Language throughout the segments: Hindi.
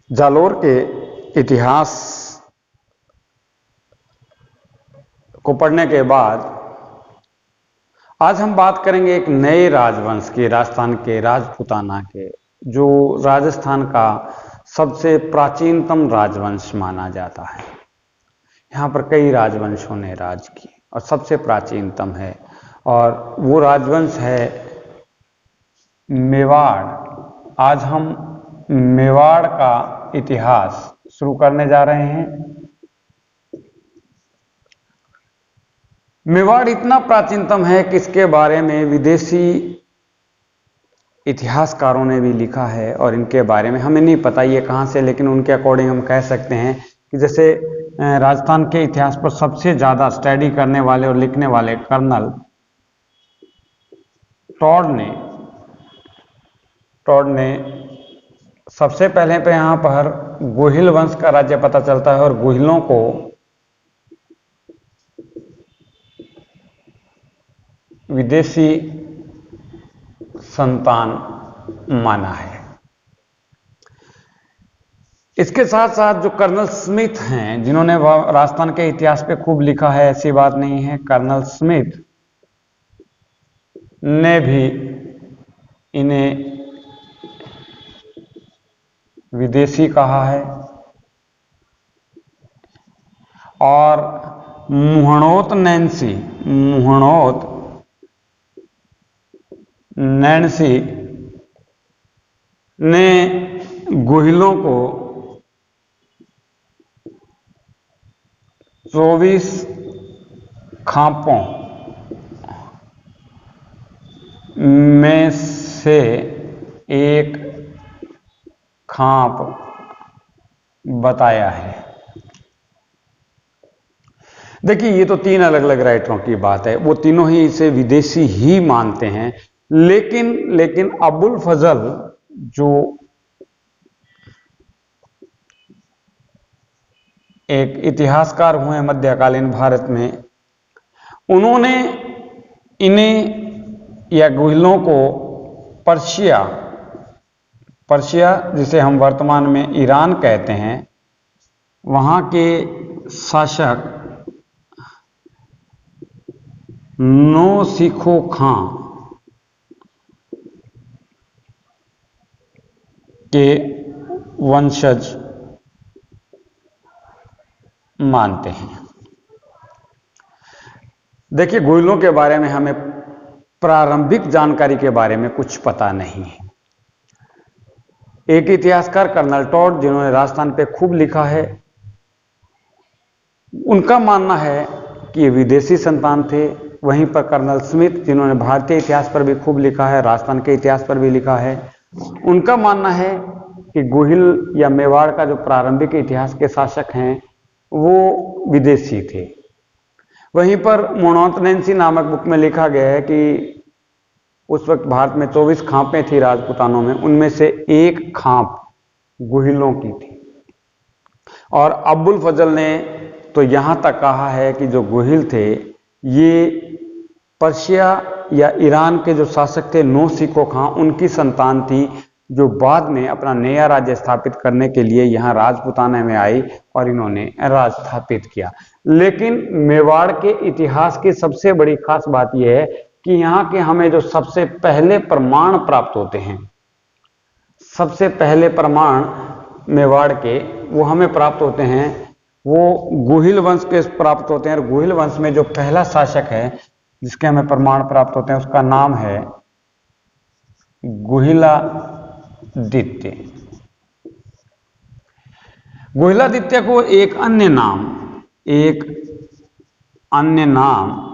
जालोर के इतिहास को पढ़ने के बाद आज हम बात करेंगे एक नए राजवंश की, राजस्थान के राजपूताना के, जो राजस्थान का सबसे प्राचीनतम राजवंश माना जाता है। यहाँ पर कई राजवंशों ने राज की और सबसे प्राचीनतम है और वो राजवंश है मेवाड़। आज हम मेवाड़ का इतिहास शुरू करने जा रहे हैं। मेवाड़ इतना प्राचीनतम है कि इसके बारे में विदेशी इतिहासकारों ने भी लिखा है और इनके बारे में हमें नहीं पता ये कहाँ से, लेकिन उनके अकॉर्डिंग हम कह सकते हैं कि जैसे राजस्थान के इतिहास पर सबसे ज़्यादा स्टडी करने वाले और लिखने वाले कर्नल टॉड ने सबसे पहले पे यहाँ पर गोहिल वंश का राज्य पता चलता है और गोहिलों को विदेशी संतान माना है। इसके साथ साथ जो कर्नल स्मिथ हैं, जिन्होंने राजस्थान के इतिहास पे खूब लिखा है, ऐसी बात नहीं है, कर्नल स्मिथ ने भी इन्हें विदेशी कहा है। और मुहणोत नैन्सी ने गोहिलों को 24 खापों में से एक खाप बताया है। देखिए, ये तो तीन अलग अलग राइटरों की बात है, वो तीनों ही इसे विदेशी ही मानते हैं, लेकिन अबुल फजल जो एक इतिहासकार हुए मध्यकालीन भारत में, उन्होंने इन्हें या गोहिलों को पर्शिया जिसे हम वर्तमान में ईरान कहते हैं, वहाँ के शासक नौसिखो खां के वंशज मानते हैं। देखिए, गोहिलों के बारे में हमें प्रारंभिक जानकारी के बारे में कुछ पता नहीं है। एक इतिहासकार कर्नल टॉड, जिन्होंने राजस्थान पे खूब लिखा है, उनका मानना है कि ये विदेशी संतान थे। वहीं पर कर्नल स्मिथ, जिन्होंने भारतीय इतिहास पर भी खूब लिखा है, राजस्थान के इतिहास पर भी लिखा है, उनका मानना है कि गोहिल या मेवाड़ का जो प्रारंभिक इतिहास के शासक हैं वो विदेशी थे। वहीं पर मुहणोत नैन्सी नामक बुक में लिखा गया है कि उस वक्त भारत में 24 खापें थी राजपूतानों में, उनमें से एक खाप गोहिलों की थी। और अबुल फजल ने तो यहां तक कहा है कि जो गोहिल थे ये पर्शिया या ईरान के जो शासक थे नौसिखो खां, उनकी संतान थी, जो बाद में अपना नया राज्य स्थापित करने के लिए यहाँ राजपूताना में आई और इन्होंने राज स्थापित किया। लेकिन मेवाड़ के इतिहास की सबसे बड़ी खास बात यह है कि यहाँ के हमें जो सबसे पहले प्रमाण प्राप्त होते हैं, सबसे पहले प्रमाण मेवाड़ के वो हमें प्राप्त होते हैं, वो गोहिल वंश के प्राप्त होते हैं। और गोहिल वंश में जो पहला शासक है जिसके हमें प्रमाण प्राप्त होते हैं, उसका नाम है गोहिलादित्य। गोहिलादित्य को एक अन्य नाम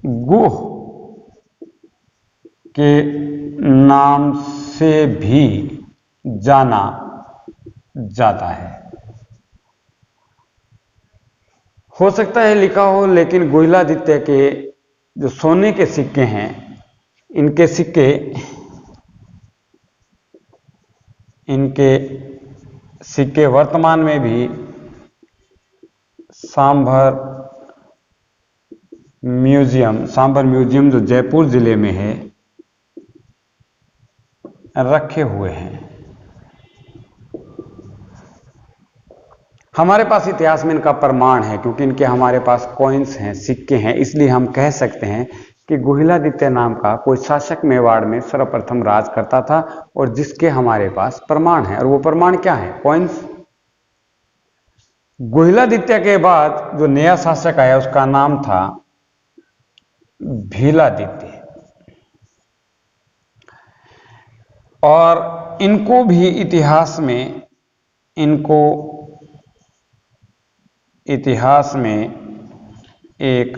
गुह के नाम से भी जाना जाता है। हो सकता है लिखा हो, लेकिन गोहिलादित्य के जो सोने के सिक्के हैं, इनके सिक्के वर्तमान में भी सांभर म्यूजियम जो जयपुर जिले में है रखे हुए हैं। हमारे पास इतिहास में इनका प्रमाण है, क्योंकि इनके हमारे पास कॉइन्स हैं, सिक्के हैं, इसलिए हम कह सकते हैं कि गुहिलादित्य नाम का कोई शासक मेवाड़ में सर्वप्रथम राज करता था, और जिसके हमारे पास प्रमाण है। और वो प्रमाण क्या है? कॉइन्स। गुहिलादित्य के बाद जो नया शासक आया उसका नाम था भीलादित्य, और इनको भी इतिहास में एक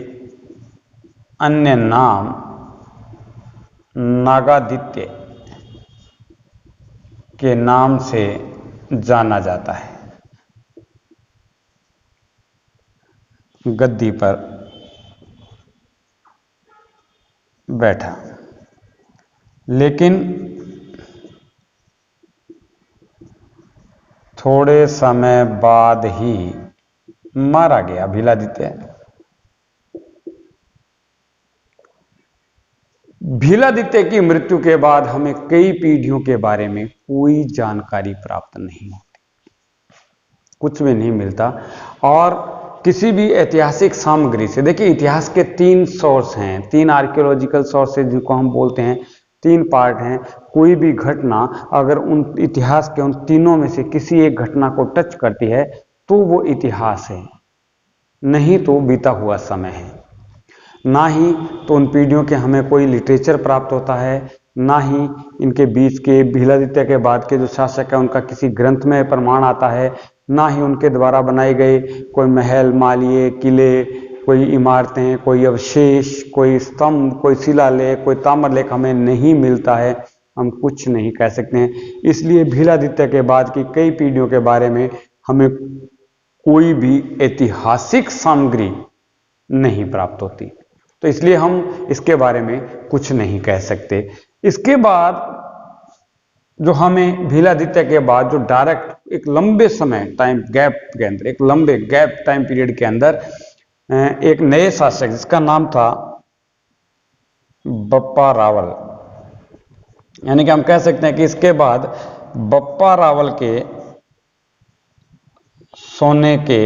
अन्य नाम नागादित्य के नाम से जाना जाता है। गद्दी पर बैठा, लेकिन थोड़े समय बाद ही मारा गया भीलादित्य। भीलादित्य की मृत्यु के बाद हमें कई पीढ़ियों के बारे में कोई जानकारी प्राप्त नहीं होती, कुछ भी नहीं मिलता। और किसी भी ऐतिहासिक सामग्री से, देखिए इतिहास के 3 सोर्स हैं, 3 आर्कियोलॉजिकल सोर्सेज जिनको हम बोलते हैं, 3 पार्ट हैं। कोई भी घटना अगर उन इतिहास के उन तीनों में से किसी एक घटना को टच करती है तो वो इतिहास है, नहीं तो बीता हुआ समय है। ना ही तो उन पीढ़ियों के हमें कोई लिटरेचर प्राप्त होता है, ना ही इनके बीच के भीलादित्य के बाद के जो शासक है उनका किसी ग्रंथ में प्रमाण आता है, ना ही उनके द्वारा बनाए गए कोई महल, मालिये, किले, कोई इमारतें, कोई अवशेष, कोई स्तंभ, कोई शिलालेख, कोई ताम्रलेख हमें नहीं मिलता है। हम कुछ नहीं कह सकते हैं। इसलिए भीलादित्य के बाद की कई पीढ़ियों के बारे में हमें कोई भी ऐतिहासिक सामग्री नहीं प्राप्त होती, तो इसलिए हम इसके बारे में कुछ नहीं कह सकते। इसके बाद जो हमें भीलादित्य के बाद जो डायरेक्ट एक लंबे समय टाइम गैप के अंदर, एक लंबे गैप टाइम पीरियड के अंदर एक नए शासक जिसका नाम था बप्पा रावल, यानी कि हम कह सकते हैं कि इसके बाद बप्पा रावल के सोने के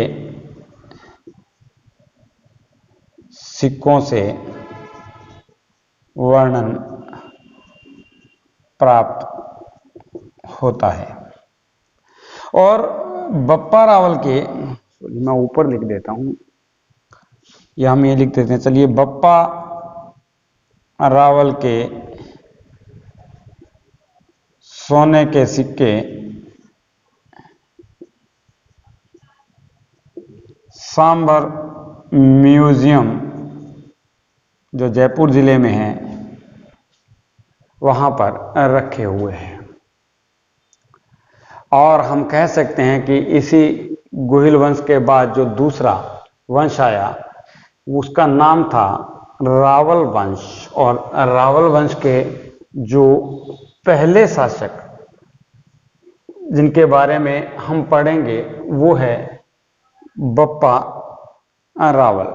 सिक्कों से वर्णन प्राप्त होता है। और बप्पा रावल के, मैं ऊपर लिख देता हूं या हम ये लिख देते हैं, चलिए, बप्पा रावल के सोने के सिक्के सांबर म्यूजियम जो जयपुर जिले में है वहां पर रखे हुए हैं। और हम कह सकते हैं कि इसी गुहिल वंश के बाद जो दूसरा वंश आया उसका नाम था रावल वंश, और रावल वंश के जो पहले शासक जिनके बारे में हम पढ़ेंगे वो है बप्पा रावल।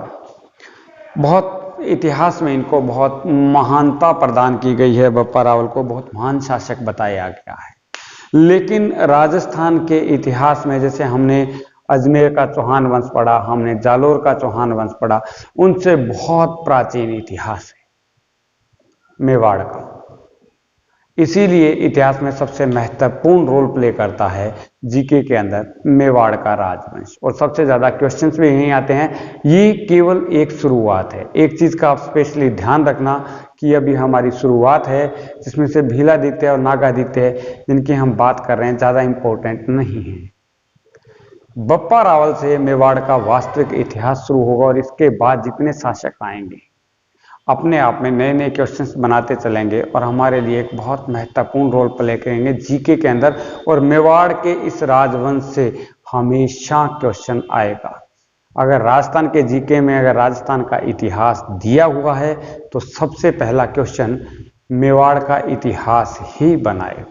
बहुत इतिहास में इनको बहुत महानता प्रदान की गई है। बप्पा रावल को बहुत महान शासक बताया गया है, लेकिन राजस्थान के इतिहास में जैसे हमने अजमेर का चौहान वंश पढ़ा, हमने जालोर का चौहान वंश पढ़ा, उनसे बहुत प्राचीन इतिहास है मेवाड़ का। इसीलिए इतिहास में सबसे महत्वपूर्ण रोल प्ले करता है जीके के अंदर मेवाड़ का राजवंश, और सबसे ज्यादा क्वेश्चंस भी यहीं आते हैं। ये केवल एक शुरुआत है। एक चीज का आप स्पेशली ध्यान रखना कि अभी हमारी शुरुआत है, जिसमें से भीलादित्य और नागादित्य जिनकी हम बात कर रहे हैं ज्यादा इंपॉर्टेंट नहीं है। बप्पा रावल से मेवाड़ का वास्तविक इतिहास शुरू होगा, और इसके बाद जितने शासक आएंगे अपने आप में नए नए क्वेश्चंस बनाते चलेंगे और हमारे लिए एक बहुत महत्वपूर्ण रोल प्ले करेंगे जीके के अंदर। और मेवाड़ के इस राजवंश से हमेशा क्वेश्चन आएगा। अगर राजस्थान के जीके में अगर राजस्थान का इतिहास दिया हुआ है तो सबसे पहला क्वेश्चन मेवाड़ का इतिहास ही बनाएगा।